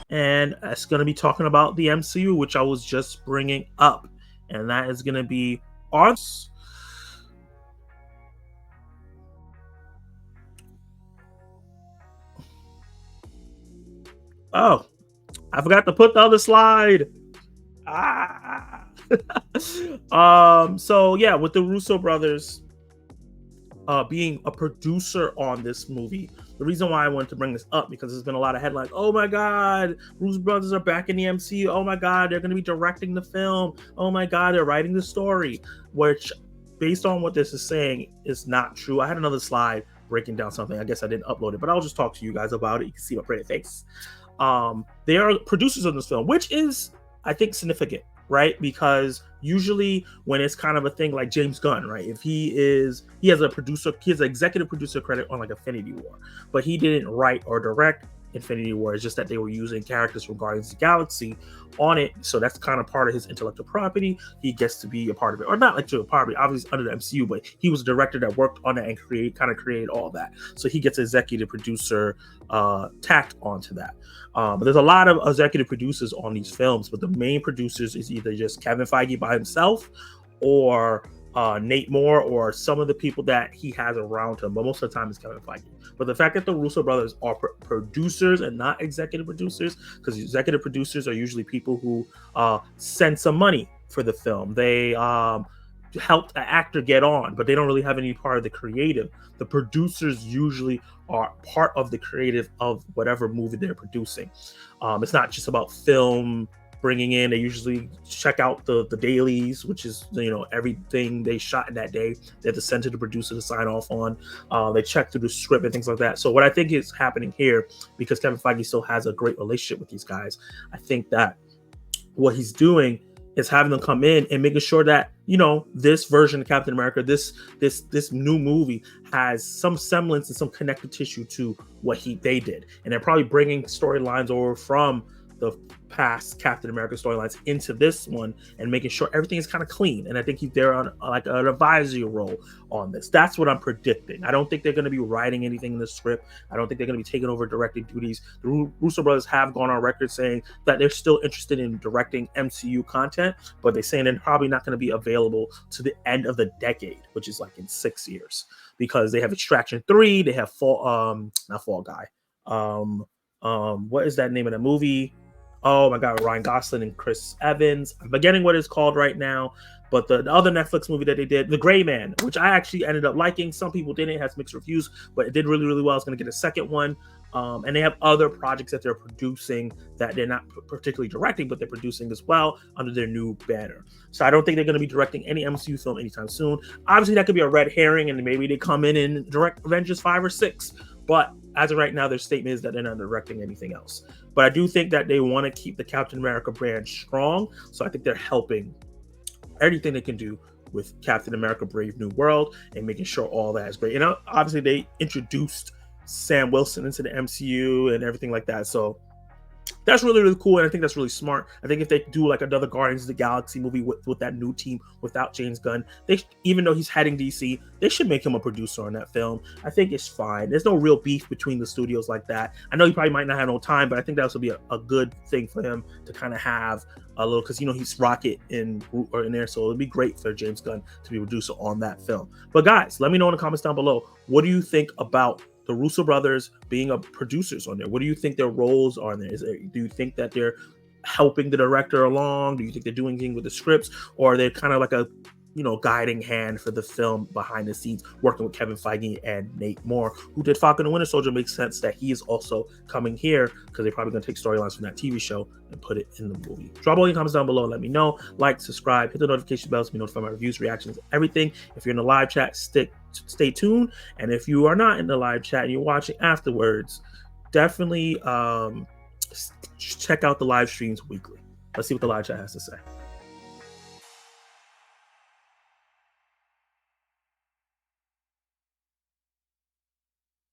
and it's going to be talking about the MCU, which I was just bringing up, and that is going to be on. Oh, I forgot to put the other slide. Ah. So yeah, with the Russo brothers being a producer on this movie. The reason why I wanted to bring this up because there's been a lot of headlines. Oh my God, Russo brothers are back in the MCU. Oh my God, they're going to be directing the film. Oh my God, they're writing the story. Which, based on what this is saying, is not true. I had another slide breaking down something. I guess I didn't upload it, but I'll just talk to you guys about it. You can see my pretty face. They are producers of this film, which is, I think, significant, right? Because usually when it's kind of a thing like James Gunn, right? If he has a producer, he has an executive producer credit on like Infinity War, but he didn't write or direct Infinity War. It's just that they were using characters from Guardians of the Galaxy on it, so that's kind of part of his intellectual property. He gets to be a part of it, or not like to a property, obviously under the MCU, but he was a director that worked on it and created all that. So he gets executive producer tacked onto that. But there's a lot of executive producers on these films, but the main producers is either just Kevin Feige by himself or Nate Moore or some of the people that he has around him. But most of the time it's Kevin Feige. But the fact that the Russo brothers are producers and not executive producers, because executive producers are usually people who send some money for the film. They helped an actor get on, but they don't really have any part of the creative. The producers usually are part of the creative of whatever movie they're producing. It's not just about film bringing in. They usually check out the dailies, which is everything they shot in that day. They have to send to the producer to sign off on. They check through the script and things like that. So what I think is happening here, because Kevin Feige still has a great relationship with these guys, I think that what he's doing is having them come in and making sure that this version of Captain America, this new movie has some semblance and some connective tissue to what they did, and they're probably bringing storylines over from the past Captain America storylines into this one and making sure everything is kind of clean. And I think he's there on like an advisory role on this. That's what I'm predicting. I don't think they're going to be writing anything in the script. I don't think they're going to be taking over directing duties. The Russo brothers have gone on record saying that they're still interested in directing MCU content, but they're saying they're probably not going to be available to the end of the decade, which is like in 6 years, because they have Extraction 3, they have not Fall Guy. What is that name of the movie? Oh my God, Ryan Gosling and Chris Evans. I'm forgetting what it's called right now. But the other Netflix movie that they did, The Gray Man, which I actually ended up liking. Some people didn't. It has mixed reviews, but it did really, really well. It's going to get a second one. And they have other projects that they're producing that they're not particularly directing, but they're producing as well under their new banner. So I don't think they're going to be directing any MCU film anytime soon. Obviously, that could be a red herring, and maybe they come in and direct Avengers 5 or 6. But as of right now, their statement is that they're not directing anything else. But I do think that they want to keep the Captain America brand strong. So I think they're helping everything they can do with Captain America Brave New World and making sure all that is great. And obviously they introduced Sam Wilson into the MCU and everything like that. So that's really, really cool. And I think that's really smart. I think if they do like another Guardians of the Galaxy movie with that new team without James Gunn, even though he's heading DC, they should make him a producer on that film. I think it's fine. There's no real beef between the studios like that. I know he probably might not have no time, but I think that would be a good thing for him to kind of have a little, because he's Rocket in there, so it'd be great for James Gunn to be a producer on that film. But guys, let me know in the comments down below, what do you think about the Russo brothers being producers on there? What do you think their roles are in there? Do you think that they're helping the director along? Do you think they're doing anything with the scripts, or are they kind of like a guiding hand for the film behind the scenes, working with Kevin Feige and Nate Moore, who did Falcon and Winter Soldier? Makes sense that he is also coming here, because they're probably going to take storylines from that TV show and put it in the movie. Drop all your comments down below and let me know. Like, subscribe, hit the notification bell to be notified of my reviews, reactions, everything. If you're in the live chat, stay tuned. And if you are not in the live chat and you're watching afterwards, definitely check out the live streams weekly. Let's see what the live chat has to say.